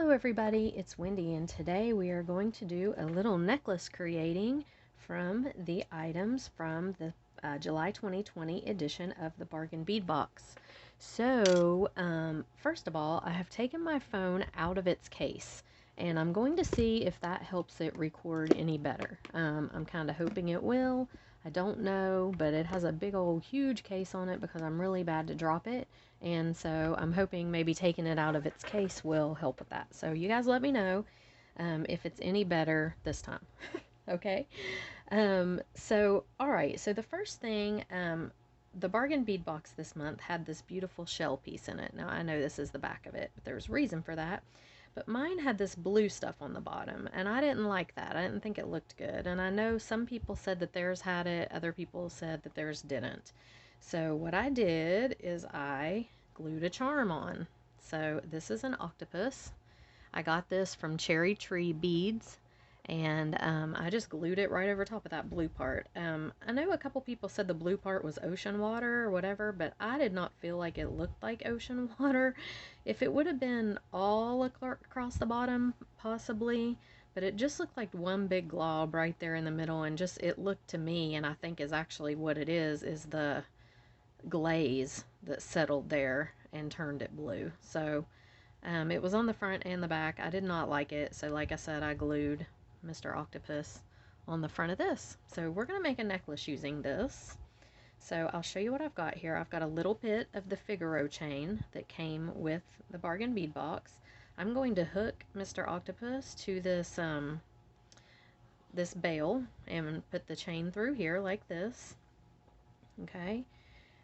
Hello everybody, it's Wendy, and today we are going to do a little necklace creating from the items from the July 2020 edition of the Bargain Bead Box. So, first of all, I have taken my phone out of its case, and I'm going to see if that helps it record any better. I'm kind of hoping it will. I don't know, but it has a big old huge case on it because I'm really bad to drop it. And so I'm hoping maybe taking it out of its case will help with that. So you guys let me know if it's any better this time. Okay. All right. So the first thing, the Bargain Bead Box this month had this beautiful shell piece in it. Now I know this is the back of it, but there's reason for that. But mine had this blue stuff on the bottom, and I didn't like that. I didn't think it looked good. And I know some people said that theirs had it, other people said that theirs didn't. So what I did is I glued a charm on. So this is an octopus. I got this from Cherry Tree Beads, and I just glued it right over top of that blue part. I know a couple people said the blue part was ocean water or whatever, but I did not feel like it looked like ocean water. If it would have been all across the bottom, possibly, but it just looked like one big glob right there in the middle, and just it looked to me, and I think is actually what it is the glaze that settled there and turned it blue. So it was on the front and the back. I did not like it, so like I said, I glued Mr. Octopus on the front of this. So we're going to make a necklace using this. So I'll show you what I've got here. I've got a little bit of the Figaro chain that came with the Bargain Bead Box. I'm going to hook Mr. Octopus to this this bail and put the chain through here like this. Okay.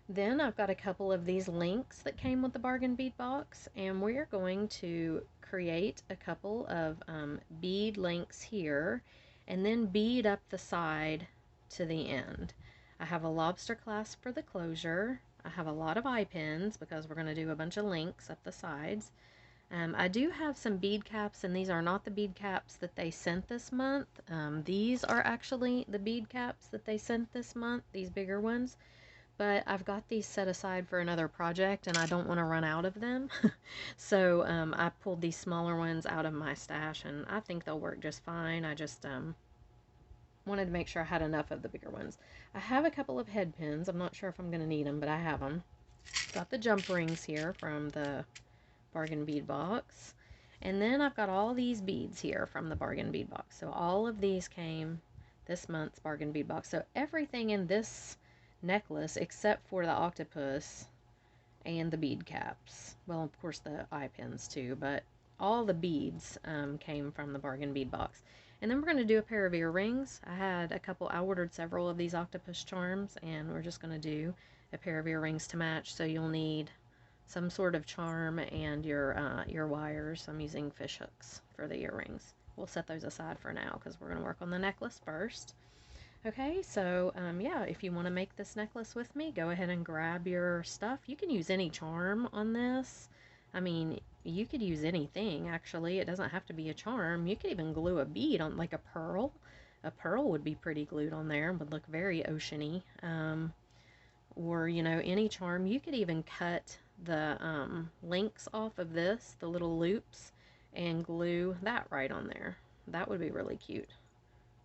Then I've got a couple of these links that came with the Bargain Bead Box, and we're going to create a couple of bead links here and then bead up the side to the end. I have a lobster clasp for the closure. I have a lot of eye pins because we're going to do a bunch of links up the sides. I do have some bead caps, and these are not the bead caps that they sent this month. These are actually the bead caps that they sent this month, these bigger ones. But I've got these set aside for another project, and I don't want to run out of them. So I pulled these smaller ones out of my stash, and I think they'll work just fine. I just wanted to make sure I had enough of the bigger ones. I have a couple of head pins. I'm not sure if I'm going to need them, but I have them. Got the jump rings here from the Bargain Bead Box. And then I've got all these beads here from the Bargain Bead Box. So all of these came this month's Bargain Bead Box. So everything in this necklace except for the octopus and the bead caps, well, of course the eye pins too, but all the beads came from the Bargain Bead Box. And then we're going to do a pair of earrings. I ordered several of these octopus charms, and we're just going to do a pair of earrings to match. So you'll need some sort of charm and your wires. I'm using fish hooks for the earrings. We'll set those aside for now because we're going to work on the necklace first. Okay, so yeah, if you want to make this necklace with me, go ahead and grab your stuff. You can use any charm on this. I mean, you could use anything, actually. It doesn't have to be a charm. You could even glue a bead on, like a pearl. A pearl would be pretty glued on there and would look very oceany. Or, you know, any charm. You could even cut the links off of this, the little loops, and glue that right on there. That would be really cute.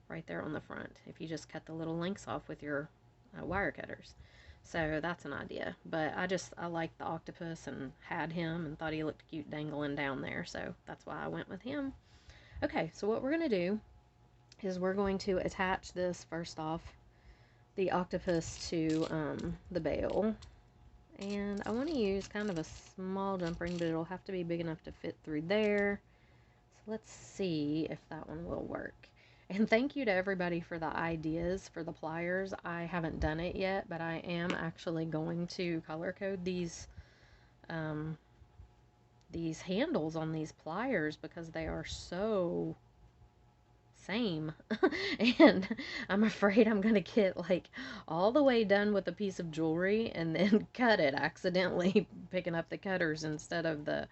Right there on the front, if you just cut the little links off with your wire cutters. So that's an idea. But I liked the octopus and had him and thought he looked cute dangling down there, so that's why I went with him. Okay, so what we're going to do is we're going to attach this, first off, the octopus to the bail. And I want to use kind of a small jump ring, but it'll have to be big enough to fit through there. So let's see if that one will work. And thank you to everybody for the ideas for the pliers. I haven't done it yet, but I am actually going to color code these handles on these pliers because they are so same. And I'm afraid I'm going to get like all the way done with a piece of jewelry and then cut it accidentally, picking up the cutters instead of the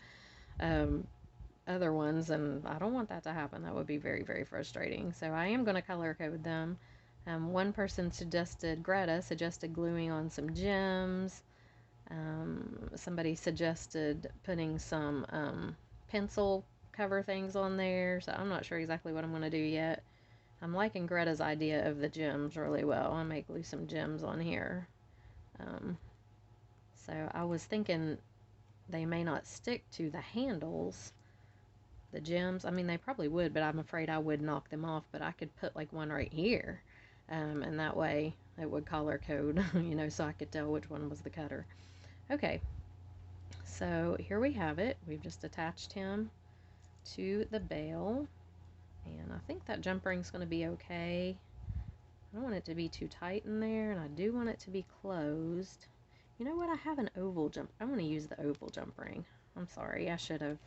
other ones, and I don't want that to happen. That would be very, very frustrating. So I am going to color code them. One person Greta suggested gluing on some gems. Somebody suggested putting some pencil cover things on there, so I'm not sure exactly what I'm going to do yet. I'm liking Greta's idea of the gems really well. I may glue some gems on here. So I was thinking they may not stick to the handles, the gems. I mean, they probably would, but I'm afraid I would knock them off. But I could put like one right here, and that way it would color code, you know, so I could tell which one was the cutter. Okay, so here we have it. We've just attached him to the bail, and I think that jump ring's going to be okay. I don't want it to be too tight in there, and I do want it to be closed. You know what? I have an oval jump. I'm going to use the oval jump ring. I'm sorry. I should have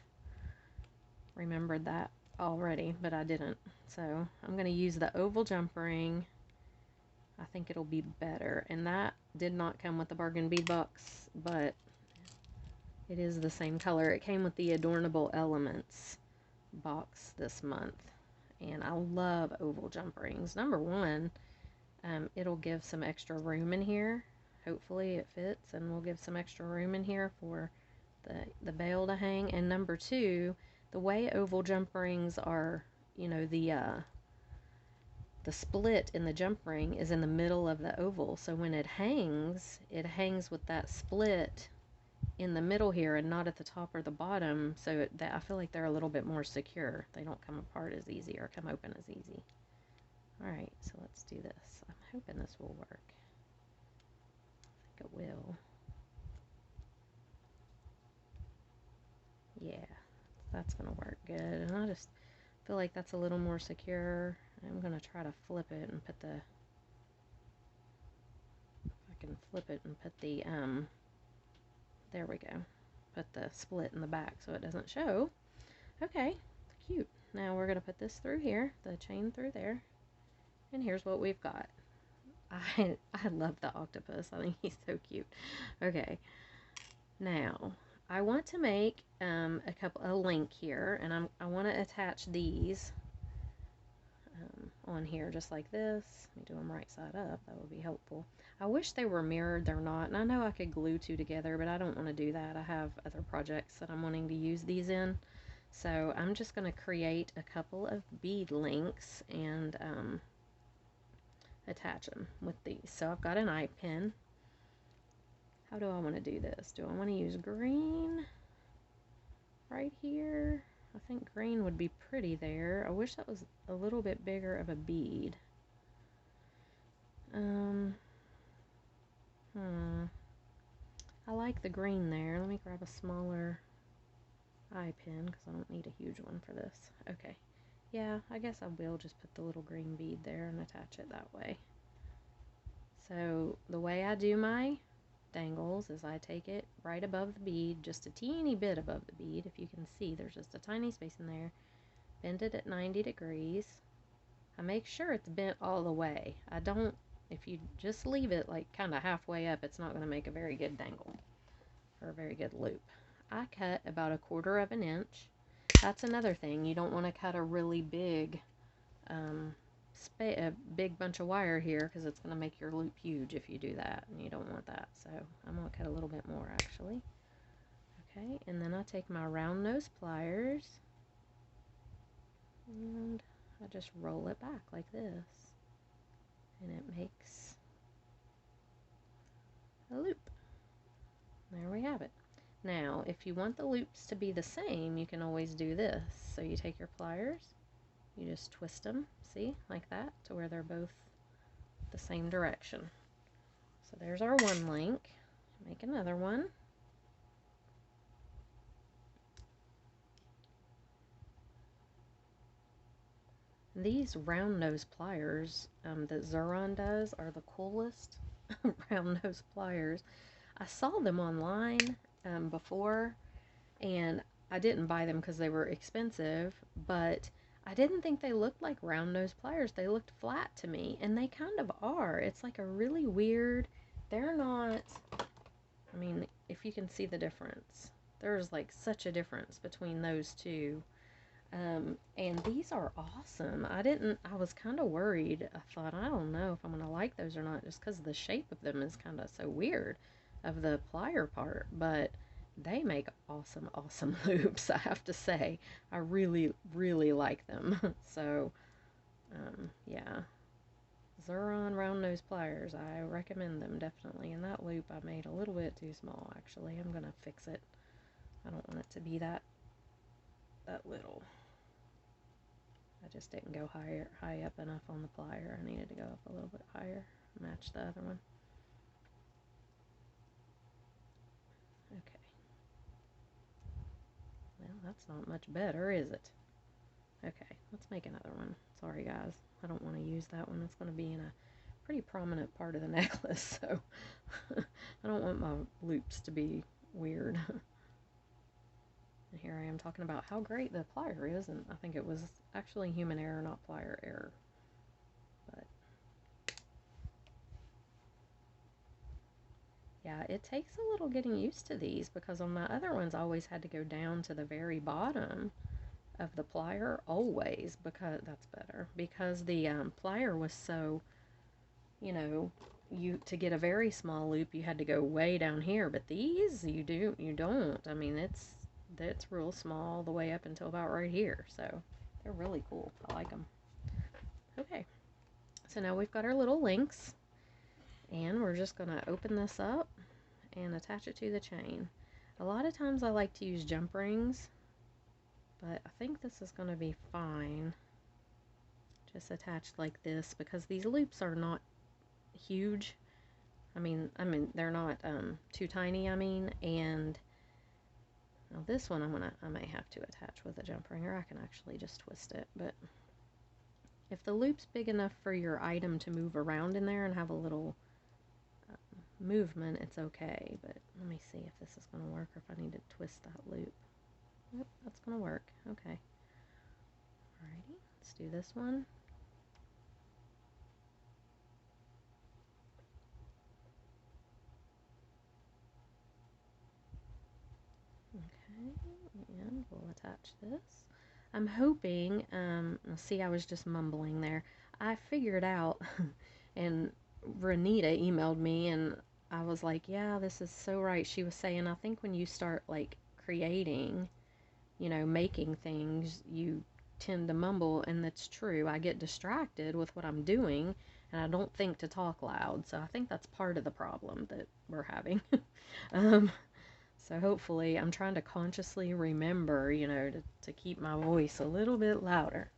remembered that already, but I didn't. So I'm going to use the oval jump ring. I think it'll be better. And that did not come with the bargain bead box, but it is the same color. It came with the Adornable Elements box this month. And I love oval jump rings. Number one, it'll give some extra room in here. Hopefully it fits, and we'll give some extra room in here for the bail to hang. And number two, the way oval jump rings are, you know, the split in the jump ring is in the middle of the oval. So when it hangs with that split in the middle here and not at the top or the bottom. So I feel like they're a little bit more secure. They don't come apart as easy or come open as easy. All right, so let's do this. I'm hoping this will work. I think it will. Yeah, that's gonna work good. And I just feel like that's a little more secure. I'm gonna try to flip it and put the, if I can flip it and put the, there we go. Put the split in the back so it doesn't show. Okay, cute. Now we're gonna put this through here, the chain through there. And here's what we've got. I love the octopus. I think he's so cute. Okay, now I want to make a link here, and I want to attach these on here just like this. Let me do them right side up. That would be helpful. I wish they were mirrored. They're not, and I know I could glue two together, but I don't want to do that. I have other projects that I'm wanting to use these in, so I'm just going to create a couple of bead links and attach them with these. So I've got an eye pin. How do I want to do this? Do I want to use green right here? I think green would be pretty there. I wish that was a little bit bigger of a bead. I like the green there. Let me grab a smaller eye pin because I don't need a huge one for this. Okay. Yeah, I guess I will just put the little green bead there and attach it that way. So the way I do my dangles is I take it right above the bead, just a teeny bit above the bead. If you can see, there's just a tiny space in there. Bend it at 90 degrees. I make sure it's bent all the way. I don't, if you just leave it like kind of halfway up, it's not going to make a very good dangle or a very good loop. I cut about 1/4 of an inch. That's another thing. You don't want to cut a really big a big bunch of wire here because it's going to make your loop huge if you do that, and you don't want that. So I'm going to cut a little bit more actually. Okay, and then I take my round nose pliers and I just roll it back like this, and it makes a loop. There we have it. Now if you want the loops to be the same, you can always do this. So you take your pliers, you just twist them, see, like that, to where they're both the same direction. So there's our one link. Make another one. These round nose pliers that Zuron does are the coolest round nose pliers. I saw them online before, and I didn't buy them because they were expensive, but I didn't think they looked like round nose pliers. They looked flat to me, and they kind of are. It's like a really weird, they're not, I mean, if you can see the difference, there's like such a difference between those two. And these are awesome. I was kind of worried. I thought, I don't know if I'm going to like those or not, just because the shape of them is kind of so weird of the plier part, but They make awesome, awesome loops, I have to say. I really, really like them. So, yeah. Xuron round nose pliers, I recommend them definitely. And that loop I made a little bit too small, actually. I'm going to fix it. I don't want it to be that little. I just didn't go high up enough on the plier. I needed to go up a little bit higher, match the other one. Okay. Well, that's not much better, is it? Okay, let's make another one. Sorry, guys. I don't want to use that one. It's going to be in a pretty prominent part of the necklace, so I don't want my loops to be weird. And here I am talking about how great the plier is, and I think it was actually human error, not plier error. But yeah, it takes a little getting used to these, because on my other ones I always had to go down to the very bottom of the plier, always, because that's better, because the plier was so, you know, to get a very small loop you had to go way down here, but these you don't. I mean, it's real small all the way up until about right here, so they're really cool. I like them. Okay, so now we've got our little links, and we're just gonna open this up and attach it to the chain. A lot of times I like to use jump rings, but I think this is gonna be fine just attached like this, because these loops are not huge. I mean they're not too tiny, and now this one I may have to attach with a jump ring, or I can actually just twist it. But if the loop's big enough for your item to move around in there and have a little movement, it's okay. But let me see if this is going to work, or if I need to twist that loop. Yep, that's going to work. Okay. Alrighty, let's do this one. Okay, and we'll attach this. I'm hoping, see, I was just mumbling there. I figured out, and Renita emailed me, and I was like, yeah, this is so right. She was saying, I think when you start, like, creating, making things, you tend to mumble, and that's true. I get distracted with what I'm doing, and I don't think to talk loud, so I think that's part of the problem that we're having. So hopefully I'm trying to consciously remember, to keep my voice a little bit louder.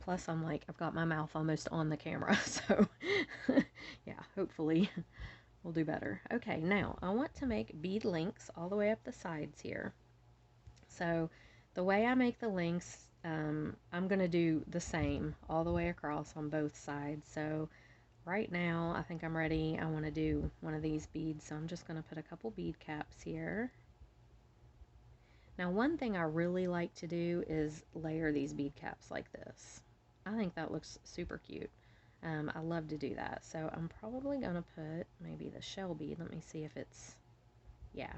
Plus I'm like, I've got my mouth almost on the camera, so yeah, hopefully we'll do better. Okay, now I want to make bead links all the way up the sides here. So the way I make the links, I'm going to do the same all the way across on both sides. So right now, I think I'm ready. I want to do one of these beads, so I'm just going to put a couple bead caps here. Now, one thing I really like to do is layer these bead caps like this. I think that looks super cute. I love to do that, so I'm probably going to put maybe the shell bead. Let me see if it's, yeah.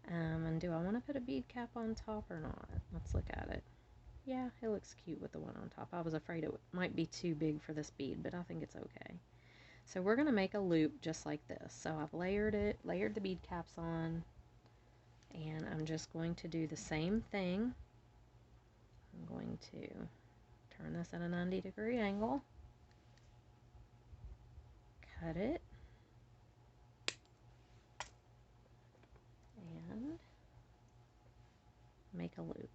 And do I want to put a bead cap on top or not? Let's look at it. Yeah, it looks cute with the one on top. I was afraid it might be too big for this bead, but I think it's okay. So we're going to make a loop just like this. So I've layered the bead caps on, and I'm just going to do the same thing. I'm going to turn this at a 90-degree angle, cut it, and make a loop.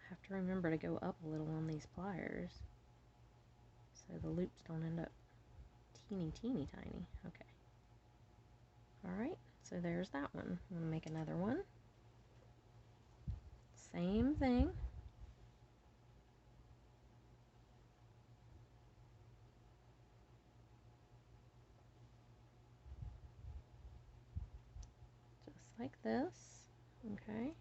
I have to remember to go up a little on these pliers so the loops don't end up teeny tiny. Okay. Alright, so there's that one. I'm going to make another one. Same thing. Just like this. Okay.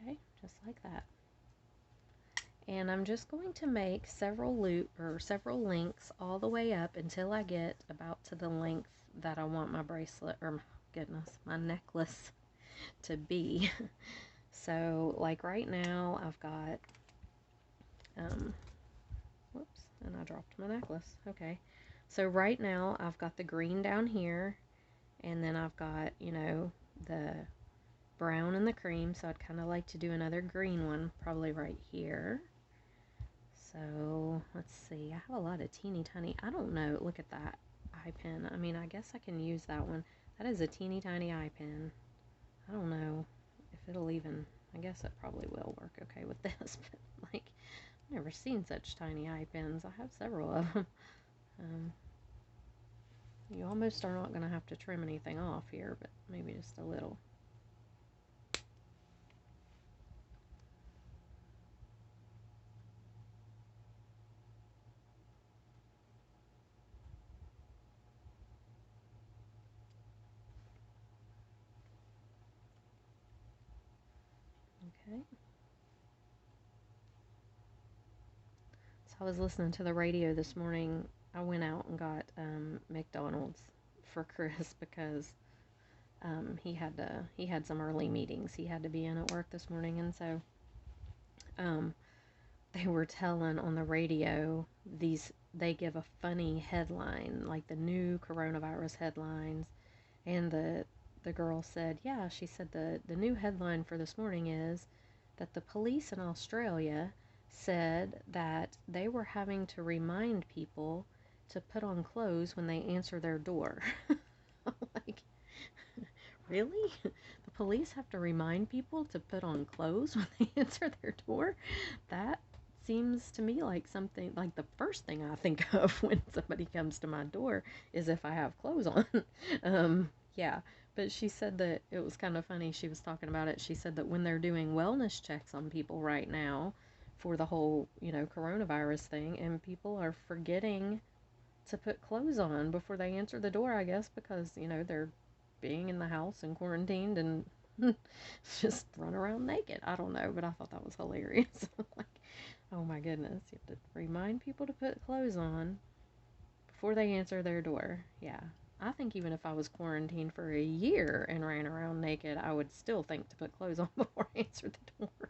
Okay, just like that. And I'm just going to make several links all the way up until I get about to the length that I want my bracelet, or goodness, my necklace to be. So like right now I've got whoops, and I dropped my necklace. Okay, so right now I've got the green down here, and then I've got, you know, the brown and the cream, so I'd kind of like to do another green one probably right here. So let's see, I have a lot of teeny tiny, I don't know, look at that eye pin. I mean, I guess I can use that one. That is a teeny tiny eye pin. I don't know if it'll even, I guess it probably will work okay with this, but like, I've never seen such tiny eye pins. I have several of them. You almost are not going to have to trim anything off here, but maybe just a little. Okay. So I was listening to the radio this morning. I went out and got McDonald's for Chris because he had some early meetings he had to be in at work this morning, and so they were telling on the radio, they give a funny headline, like the new coronavirus headlines, and the girl said, yeah, she said the new headline for this morning is that the police in Australia said that they were having to remind people to put on clothes when they answer their door. Like, really? The police have to remind people to put on clothes when they answer their door? That seems to me like something, like the first thing I think of when somebody comes to my door is if I have clothes on. Yeah, but she said that it was kind of funny. She was talking about it. She said that when they're doing wellness checks on people right now for the whole, you know, coronavirus thing, and people are forgetting to put clothes on before they answer the door, I guess, because, you know, they're being in the house and quarantined and just run around naked. I don't know, but I thought that was hilarious. Like, oh my goodness, you have to remind people to put clothes on before they answer their door. Yeah. I think even if I was quarantined for a year and ran around naked, I would still think to put clothes on before I answered the door.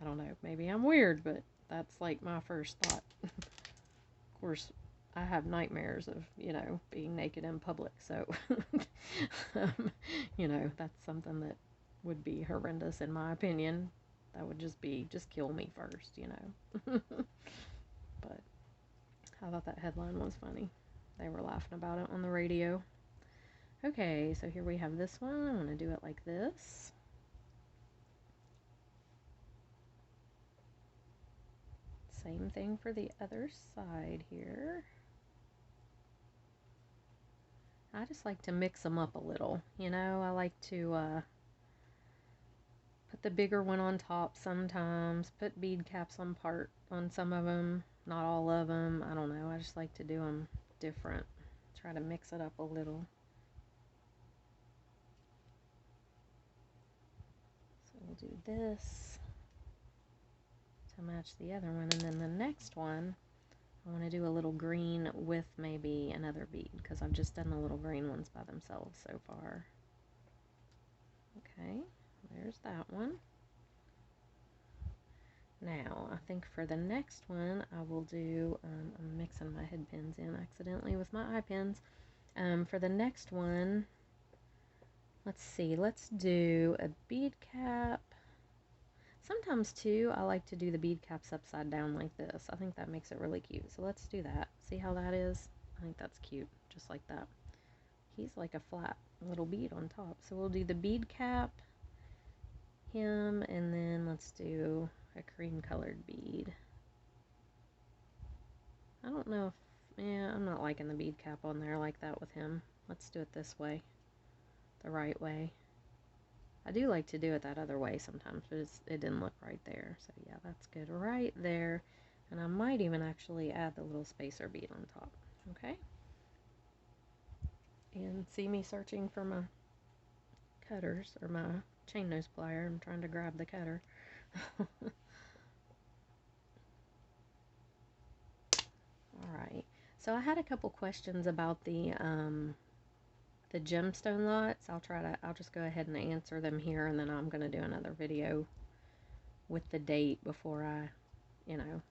I don't know. Maybe I'm weird, but that's like my first thought. Of course, I have nightmares of, you know, being naked in public, so, you know, that's something that would be horrendous in my opinion. That would just kill me first, you know. But I thought that headline was funny. They were laughing about it on the radio. Okay, so here we have this one. I'm going to do it like this. Same thing for the other side here. I just like to mix them up a little, you know. I like to put the bigger one on top sometimes, put bead caps on some of them, not all of them. I don't know. I just like to do them different. Try to mix it up a little. So we'll do this to match the other one, and then the next one I want to do a little green with maybe another bead, because I've just done the little green ones by themselves so far. Okay, there's that one. Now, I think for the next one, I will do, I'm mixing my head pins in accidentally with my eye pins. For the next one, let's see, let's do a bead cap. Sometimes, too, I like to do the bead caps upside down like this. I think that makes it really cute. So let's do that. See how that is? I think that's cute, just like that. He's like a flat little bead on top. So we'll do the bead cap, him, and then let's do a cream colored bead. I don't know if, yeah, I'm not liking the bead cap on there like that with him. Let's do it this way, the right way. I do like to do it that other way sometimes, but it didn't look right there. So yeah, that's good right there. And I might even actually add the little spacer bead on top. Okay. And see me searching for my cutters, or my chain nose plier. I'm trying to grab the cutter. right. So I had a couple questions about the gemstone lots. I'll just go ahead and answer them here, and then I'm going to do another video with the date before you know,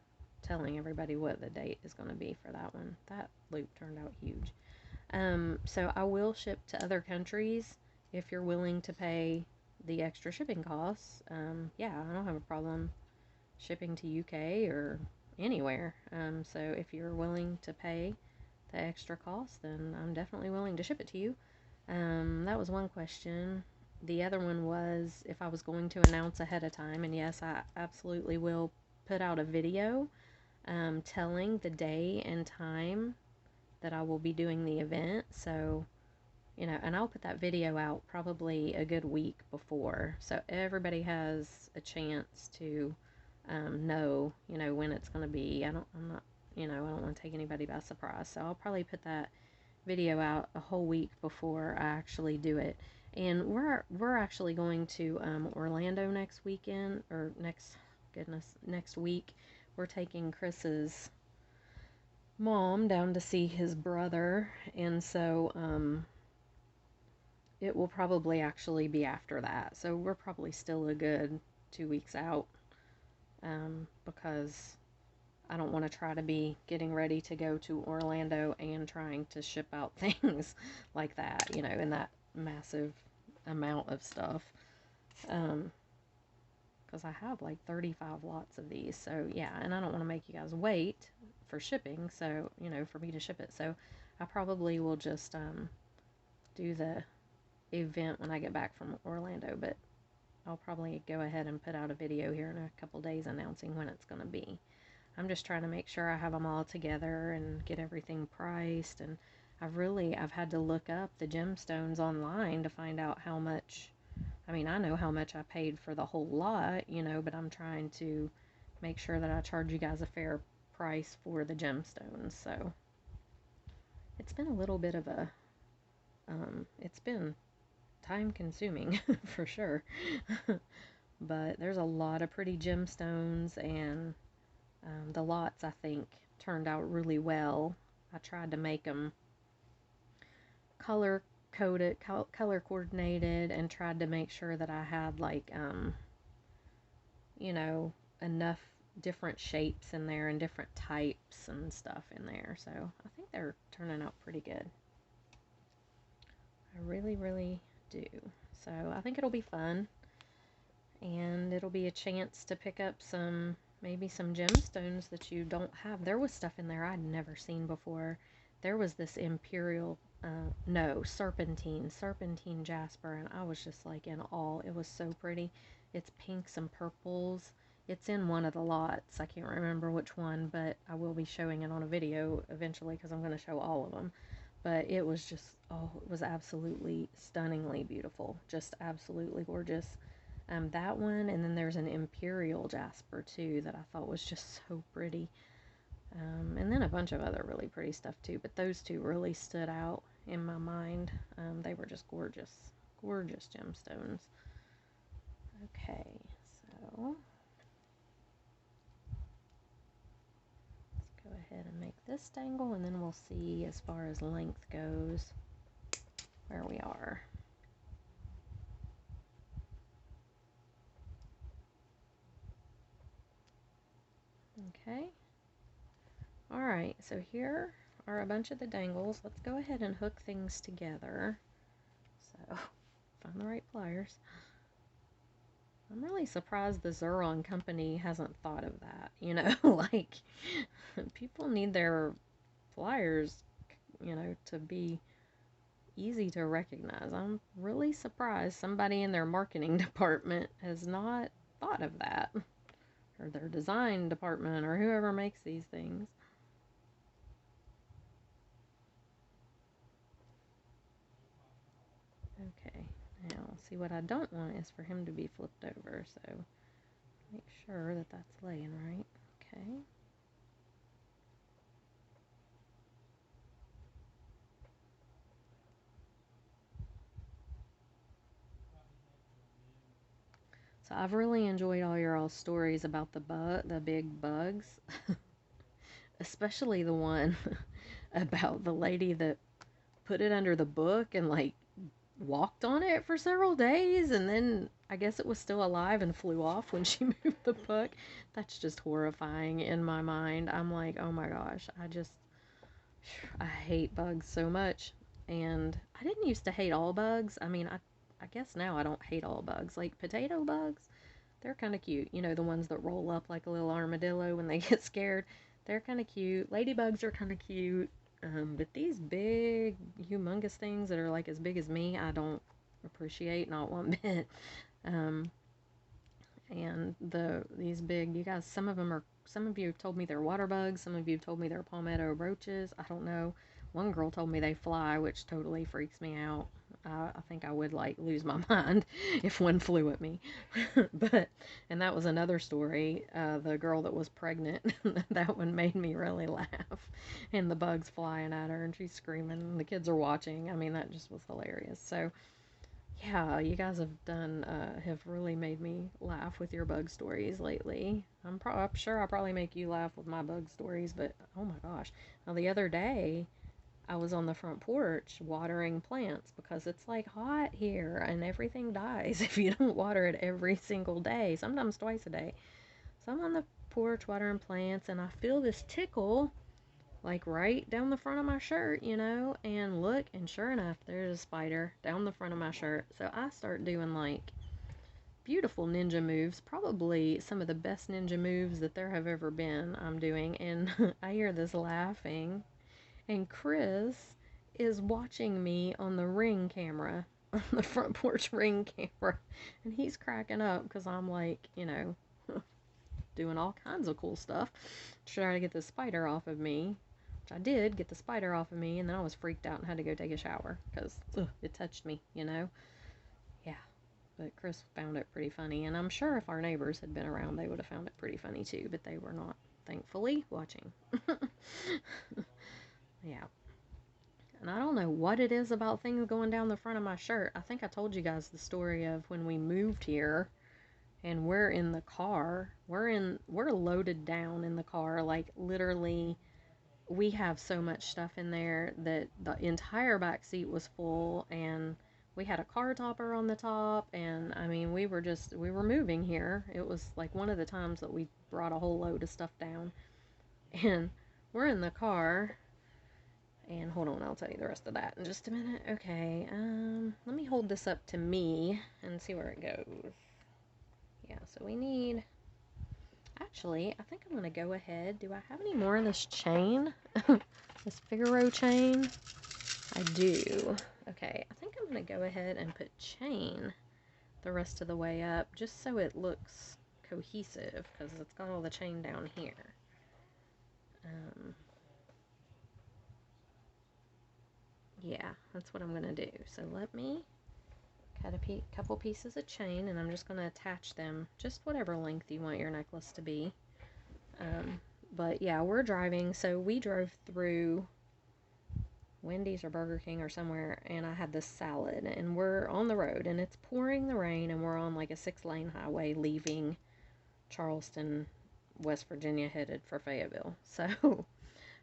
telling everybody what the date is going to be for that one. That loop turned out huge. So I will ship to other countries if you're willing to pay the extra shipping costs. Yeah, I don't have a problem shipping to UK or anywhere. So if you're willing to pay the extra cost, then I'm definitely willing to ship it to you. That was one question. The other one was if I was going to announce ahead of time, and yes, I absolutely will put out a video telling the day and time that I will be doing the event. So, and I'll put that video out probably a good week before, so everybody has a chance to know, when it's going to be. I'm not, I don't want to take anybody by surprise. So I'll probably put that video out a whole week before I actually do it. And we're actually going to Orlando next weekend, or next week. We're taking Chris's mom down to see his brother, and so it will probably actually be after that. So we're probably still a good 2 weeks out, because I don't want to try to be getting ready to go to Orlando and trying to ship out things like that, in that massive amount of stuff. Because I have like 35 lots of these. So yeah, and I don't want to make you guys wait for shipping. So, for me to ship it. So I probably will just do the event when I get back from Orlando. But I'll probably go ahead and put out a video here in a couple days announcing when it's going to be. I'm just trying to make sure I have them all together and get everything priced. And I've had to look up the gemstones online to find out how much. I mean, I know how much I paid for the whole lot, but I'm trying to make sure that I charge you guys a fair price for the gemstones. So it's been a little bit of it's been time consuming for sure. But there's a lot of pretty gemstones, and the lots, I think, turned out really well. I tried to make them color coded, color coordinated, and tried to make sure that I had enough different shapes in there and different types and stuff in there. So I think they're turning out pretty good. I really, really do. So I think it'll be fun, and it'll be a chance to pick up maybe some gemstones that you don't have. There was stuff in there I'd never seen before. There was this imperial, serpentine jasper, and I was just like in awe. It was so pretty. It's pinks and purples. It's in one of the lots. I can't remember which one, but I will be showing it on a video eventually because I'm going to show all of them. But it was just, it was absolutely stunningly beautiful. Just absolutely gorgeous. That one, and then there's an imperial jasper too that I thought was just so pretty. And then a bunch of other really pretty stuff too, but those two really stood out in my mind. They were just gorgeous, gorgeous gemstones. Okay, so let's go ahead and make this dangle, and then we'll see as far as length goes where we are. Okay. Alright, so here are a bunch of the dangles. Let's go ahead and hook things together. So, find the right pliers. I'm really surprised the Xuron company hasn't thought of that, like, people need their pliers, to be easy to recognize. I'm really surprised somebody in their marketing department has not thought of that, or their design department, or whoever makes these things. Okay, now see, what I don't want is for him to be flipped over, so make sure that that's laying right. Okay. So I've really enjoyed all your all's stories about the big bugs. especially the one about the lady that put it under the book and like walked on it for several days, and then I guess it was still alive and flew off when she moved the book. That's just horrifying in my mind. I'm like, oh my gosh, I hate bugs so much. And I didn't used to hate all bugs. I mean, I guess now I don't hate all bugs. Like potato bugs, they're kind of cute. You know, the ones that roll up like a little armadillo when they get scared. They're kind of cute. Ladybugs are kind of cute. But these big, humongous things that are like as big as me, I don't appreciate, not one bit. Um, and these big, you guys, some of you have told me they're water bugs. Some of you have told me they're palmetto roaches. I don't know. One girl told me they fly, which totally freaks me out. I think I would like lose my mind if one flew at me. And that was another story. The girl that was pregnant, that one made me really laugh. And the bugs flying at her and she's screaming and the kids are watching. I mean, that just was hilarious. So, yeah, you guys have really made me laugh with your bug stories lately. I'm sure I probably make you laugh with my bug stories, but oh my gosh. Now, the other day, I was on the front porch watering plants because it's like hot here and everything dies if you don't water it every single day, sometimes twice a day. So I'm on the porch watering plants and I feel this tickle like right down the front of my shirt, and look, and sure enough, there's a spider down the front of my shirt. So I start doing like beautiful ninja moves, probably some of the best ninja moves that there have ever been. I'm doing, and I hear this laughing, and Chris is watching me on the Ring camera, on the front porch Ring camera, and he's cracking up because I'm like, doing all kinds of cool stuff to try to get the spider off of me. Which I did get the spider off of me, and then I was freaked out and had to go take a shower because it touched me, Yeah, but Chris found it pretty funny, and I'm sure if our neighbors had been around, they would have found it pretty funny too, but they were not, thankfully, watching. Yeah. And I don't know what it is about things going down the front of my shirt. I think I told you guys the story of when we moved here and we're in the car. We're loaded down in the car, like literally we have so much stuff in there that the entire back seat was full, and we had a car topper on the top, and I mean we were moving here. It was like one of the times that we brought a whole load of stuff down. And we're in the car, and hold on, I'll tell you the rest of that in just a minute. Okay, let me hold this up to me and see where it goes. Yeah, so we need, actually, I think I'm going to go ahead. Do I have any more of this chain? This Figaro chain? I do. Okay, I think I'm going to go ahead and put chain the rest of the way up just so it looks cohesive because it's got all the chain down here. Yeah, that's what I'm going to do. So let me cut a couple pieces of chain, and I'm just going to attach them just whatever length you want your necklace to be. But yeah, we're driving, so we drove through Wendy's or Burger King or somewhere, and I had this salad, and we're on the road, and it's pouring the rain, and we're on like a 6-lane highway leaving Charleston, West Virginia, headed for Fayetteville. So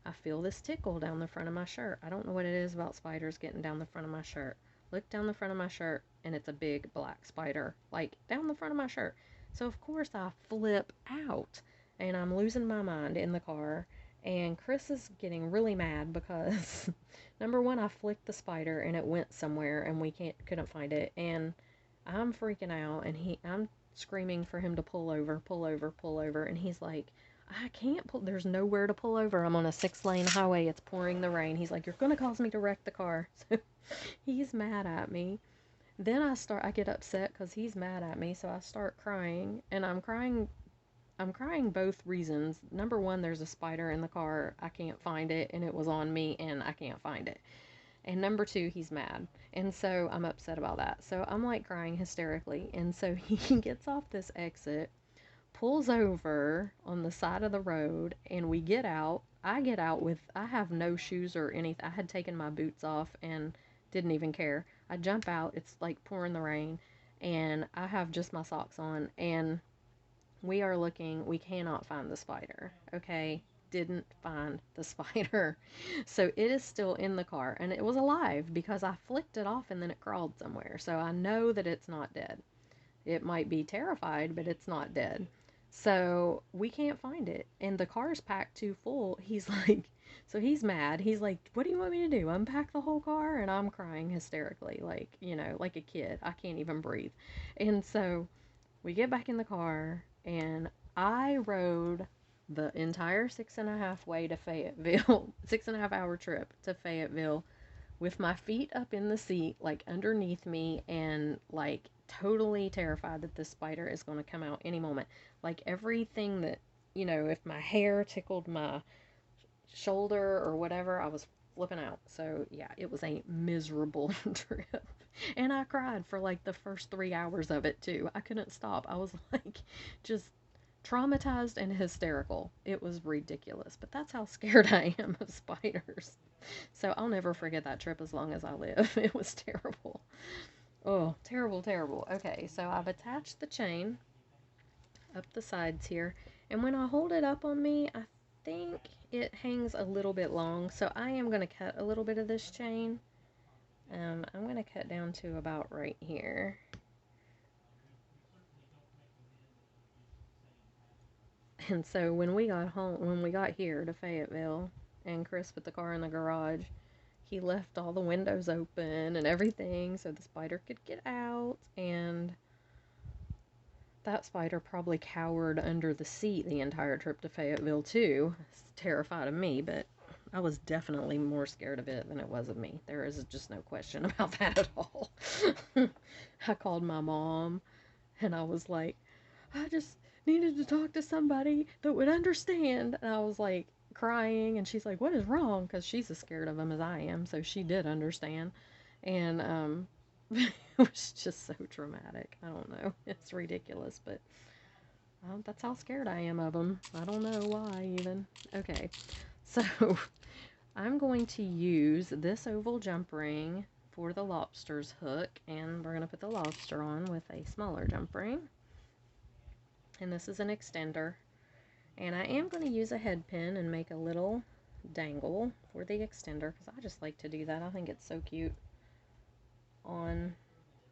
I feel this tickle down the front of my shirt. I don't know what it is about spiders getting down the front of my shirt. Look down the front of my shirt, and it's a big black spider, like down the front of my shirt. So of course I flip out, and I'm losing my mind in the car, and Chris is getting really mad because number one, I flicked the spider and it went somewhere and we couldn't find it, and I'm freaking out, and I'm screaming for him to pull over, pull over, pull over, and he's like, I can't pull, there's nowhere to pull over. I'm on a 6-lane highway. It's pouring the rain. He's like, you're going to cause me to wreck the car. So he's mad at me. Then I get upset because he's mad at me. So I start crying, and I'm crying both reasons. Number one, there's a spider in the car. I can't find it, and it was on me, and I can't find it. And number two, he's mad. And so I'm upset about that. So I'm like crying hysterically. And so he gets off this exit, pulls over on the side of the road, and we get out. I get out I have no shoes or anything. I had taken my boots off and didn't even care. I jump out. It's like pouring the rain, and I have just my socks on, and we are looking. We cannot find the spider. Okay. didn't find the spider. So it is still in the car, and it was alive because I flicked it off and then it crawled somewhere. So I know that it's not dead. It might be terrified, but it's not dead. So we can't find it. And the car's packed too full. He's like, so he's mad. He's like, what do you want me to do? Unpack the whole car? And I'm crying hysterically, like, like a kid. I can't even breathe. And so we get back in the car, and I rode the entire 6.5 way to Fayetteville, 6.5 hour trip to Fayetteville with my feet up in the seat, like underneath me, and like totally terrified that this spider is going to come out any moment. Like everything that, if my hair tickled my shoulder or whatever, I was flipping out. So yeah, it was a miserable trip. And I cried for like the first 3 hours of it too. I couldn't stop. I was like just traumatized and hysterical. It was ridiculous. But that's how scared I am of spiders. So I'll never forget that trip as long as I live. It was terrible. Oh, terrible, terrible. Okay, so I've attached the chain up the sides here. And when I hold it up on me, I think it hangs a little bit long. So I am going to cut a little bit of this chain. I'm going to cut down to about right here. And so when we got home, when we got here to Fayetteville, and Chris put the car in the garage, he left all the windows open and everything so the spider could get out. And that spider probably cowered under the seat the entire trip to Fayetteville too. It's terrified of me, but I was definitely more scared of it than it was of me. There is just no question about that at all. I called my mom and I was like, I just needed to talk to somebody that would understand. And I was like crying, and she's like, what is wrong? Because she's as scared of him as I am, so she did understand. And it was just so dramatic. I don't know. It's ridiculous, but that's how scared I am of them. I don't know why even. Okay, so I'm going to use this oval jump ring for the lobster's hook, and we're going to put the lobster on with a smaller jump ring. And this is an extender. And I am going to use a head pin and make a little dangle for the extender, because I just like to do that. I think it's so cute on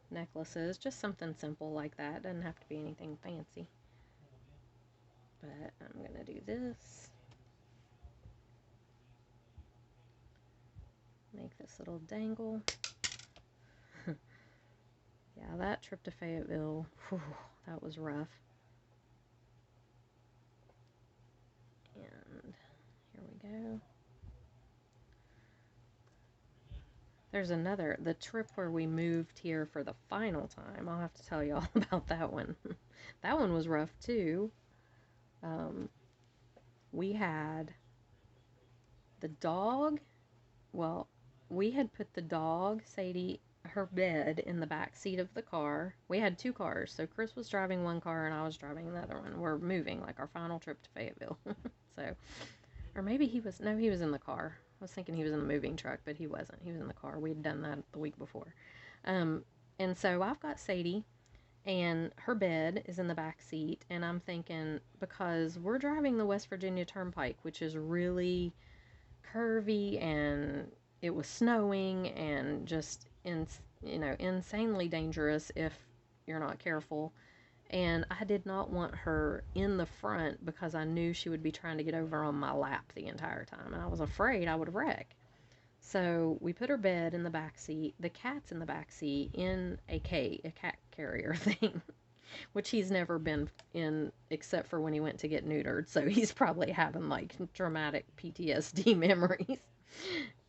necklaces. Just something simple like that. Doesn't have to be anything fancy. But I'm going to do this. Make this little dangle. Yeah, that trip to Fayetteville, whew, that was rough. And here we go. There's another, the trip where we moved here for the final time. I'll have to tell you all about that one. That one was rough too. We had the dog, well, we had put the dog, Sadie, her bed in the back seat of the car. We had two cars, so Chris was driving one car and I was driving the other one. We're moving, like our final trip to Fayetteville. So, or maybe he was, no, he was in the car. I was thinking he was in the moving truck, but he wasn't. He was in the car. We had done that the week before. And so I've got Sadie, and her bed is in the back seat, and I'm thinking, because we're driving the West Virginia Turnpike, which is really curvy, and it was snowing, and just insanely dangerous if you're not careful. And I did not want her in the front because I knew she would be trying to get over on my lap the entire time, and I was afraid I would wreck. So we put her bed in the back seat. The cat's in the back seat in a cat carrier thing, which he's never been in except for when he went to get neutered. So he's probably having like dramatic PTSD memories.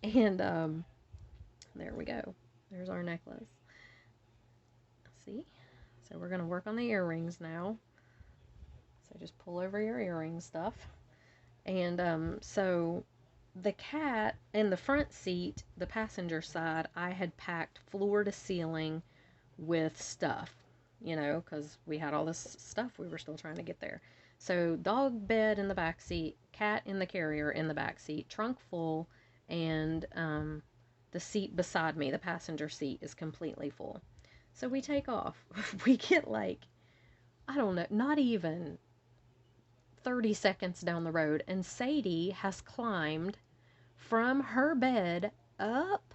And there we go. There's our necklace. See? So we're going to work on the earrings now. So just pull over your earring stuff. And so the cat in the front seat, the passenger side, I had packed floor to ceiling with stuff, because we had all this stuff we were still trying to get there. So dog bed in the back seat, cat in the carrier in the back seat, trunk full, and the seat beside me, the passenger seat, is completely full. So we take off. We get like, I don't know, not even 30 seconds down the road, and Sadie has climbed from her bed up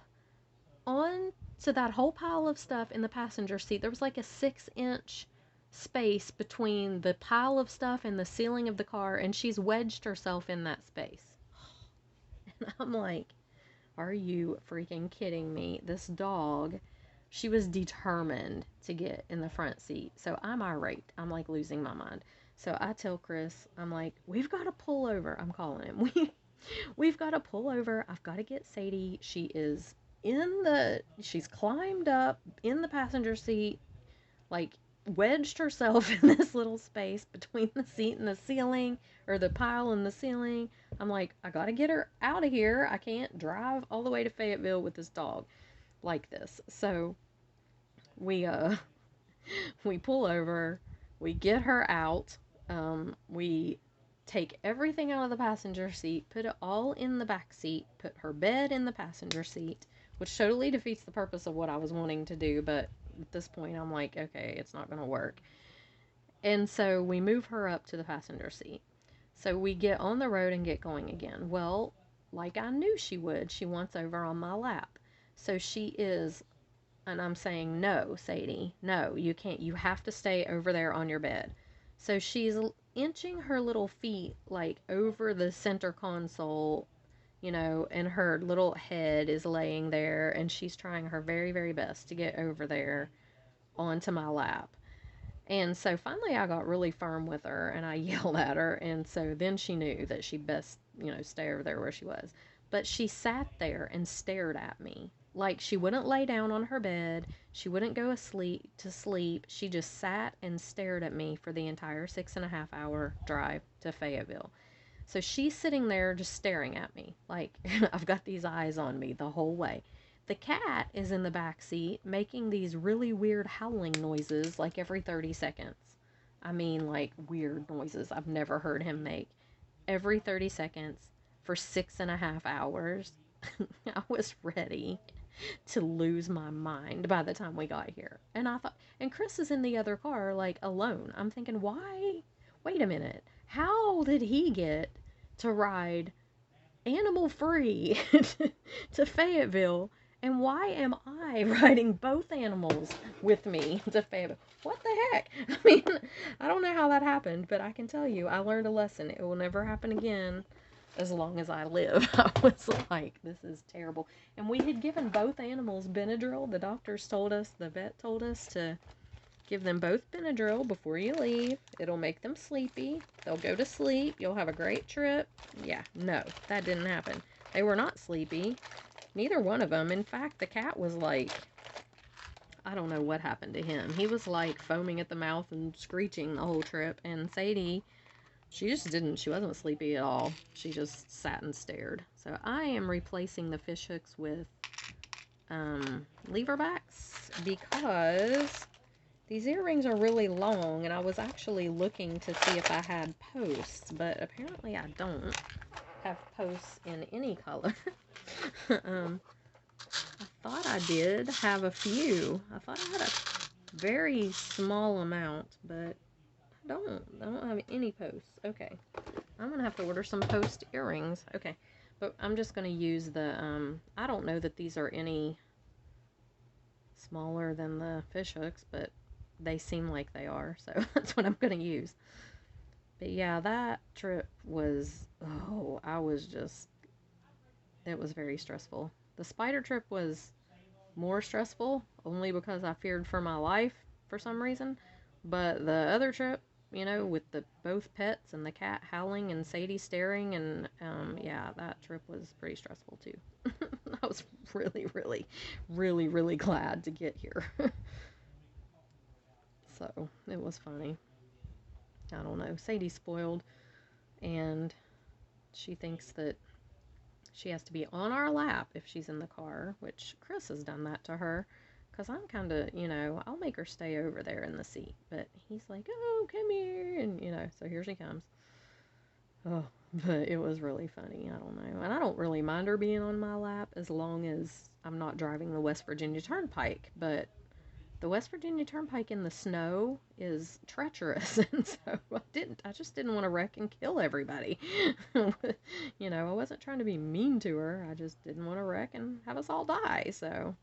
on to that whole pile of stuff in the passenger seat. There was like a 6-inch space between the pile of stuff and the ceiling of the car, and she's wedged herself in that space. And I'm like, are you freaking kidding me? This dog, she was determined to get in the front seat. So I'm irate. I'm like losing my mind. So I tell Chris, I'm like, we've got to pull over. I'm calling him. We've got to pull over. I've got to get Sadie. She's climbed up in the passenger seat, like wedged herself in this little space between the seat and the ceiling, or the pile and the ceiling. I'm like, I gotta get her out of here. I can't drive all the way to Fayetteville with this dog like this. So we we pull over, we get her out, we take everything out of the passenger seat, put it all in the back seat, put her bed in the passenger seat, which totally defeats the purpose of what I was wanting to do, but at this point I'm like, okay, it's not gonna work. And so we move her up to the passenger seat. So we get on the road and get going again. Well, like I knew she would, she wants over on my lap. So she is, and I'm saying, no, Sadie, no, you can't. You have to stay over there on your bed. So she's inching her little feet like over the center console, and her little head is laying there, and she's trying her very, very best to get over there onto my lap. And so finally I got really firm with her and I yelled at her. And so then she knew that she best, stay over there where she was. But she sat there and stared at me. Like she wouldn't lay down on her bed. She wouldn't go to sleep. She just sat and stared at me for the entire 6.5-hour drive to Fayetteville. So she's sitting there just staring at me. Like I've got these eyes on me the whole way. The cat is in the back seat making these really weird howling noises like every 30 seconds. I mean, like weird noises I've never heard him make. Every 30 seconds for 6.5 hours. I was ready to lose my mind by the time we got here. And I thought, and Chris is in the other car, like alone. I'm thinking, why? Wait a minute. How did he get to ride animal free to Fayetteville? And why am I riding both animals with me to Fayetteville? What the heck? I mean, I don't know how that happened, but I can tell you, I learned a lesson. It will never happen again as long as I live. I was like, this is terrible. And we had given both animals Benadryl. The doctors told us, the vet told us to give them both Benadryl before you leave. It'll make them sleepy. They'll go to sleep. You'll have a great trip. Yeah, no, that didn't happen. They were not sleepy. Neither one of them. In fact, the cat was like, I don't know what happened to him. He was like foaming at the mouth and screeching the whole trip. And Sadie, she wasn't sleepy at all. She just sat and stared. So I am replacing the fish hooks with lever backs because these earrings are really long. And I was actually looking to see if I had posts, but apparently I don't have posts in any color. I thought I did have a few. I thought I had a very small amount, but I don't have any posts. Okay. I'm going to have to order some post earrings. Okay. But I'm just going to use the, I don't know that these are any smaller than the fish hooks, but they seem like they are. So that's what I'm going to use. But yeah, that trip was, it was very stressful. The spider trip was more stressful only because I feared for my life for some reason. But the other trip, with the both pets and the cat howling and Sadie staring, and yeah, that trip was pretty stressful too. I was really, really, really, really glad to get here. So it was funny. I don't know. Sadie's spoiled, and she thinks that she has to be on our lap if she's in the car, which Chris has done that to her. Because I'm kind of, I'll make her stay over there in the seat. But he's like, oh, come here. And, so here she comes. Oh, but it was really funny. I don't know. And I don't really mind her being on my lap as long as I'm not driving the West Virginia Turnpike. But the West Virginia Turnpike in the snow is treacherous, and so I just didn't want to wreck and kill everybody. You know, I wasn't trying to be mean to her. I just didn't want to wreck and have us all die. So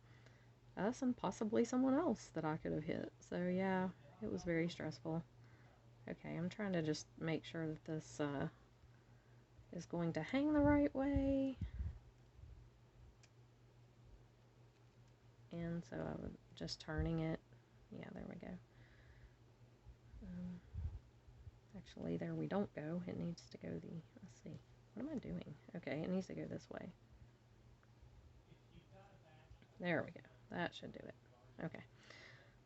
us and possibly someone else that I could have hit. So yeah, it was very stressful. Okay, I'm trying to just make sure that this is going to hang the right way. And so I was just turning it. Yeah, there we go. Actually, there we don't go. It needs to go let's see. What am I doing? Okay, it needs to go this way. There we go. That should do it. Okay.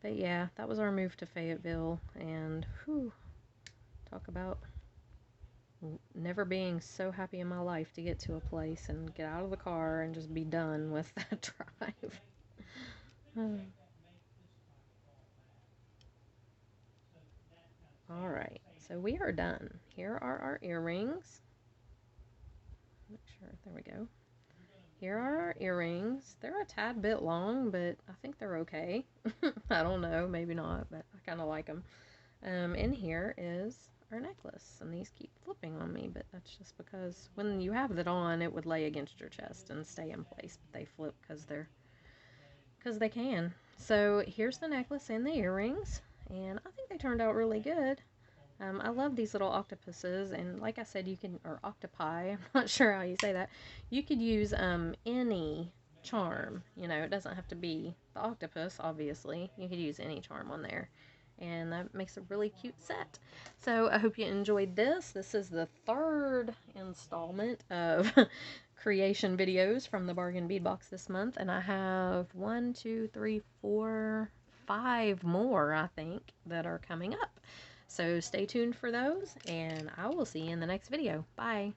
But yeah, that was our move to Fayetteville. And whew, talk about never being so happy in my life to get to a place and get out of the car and just be done with that drive. Alright, so we are done. Here are our earrings. Make sure, there we go. Here are our earrings. They're a tad bit long, but I think they're okay. I don't know, maybe not, but I kind of like them. And here is our necklace, and these keep flipping on me, but that's just because when you have that on, it would lay against your chest and stay in place, but they flip because they can. So here's the necklace and the earrings, and I think they turned out really good. I love these little octopuses, and like I said, you can, or octopi, I'm not sure how you say that. You could use any charm, you know, it doesn't have to be the octopus, obviously. You could use any charm on there, and that makes a really cute set. So I hope you enjoyed this. This is the third installment of creation videos from the Bargain Bead Box this month, and I have 1, 2, 3, 4, 5 more, I think, that are coming up. So stay tuned for those, and I will see you in the next video. Bye.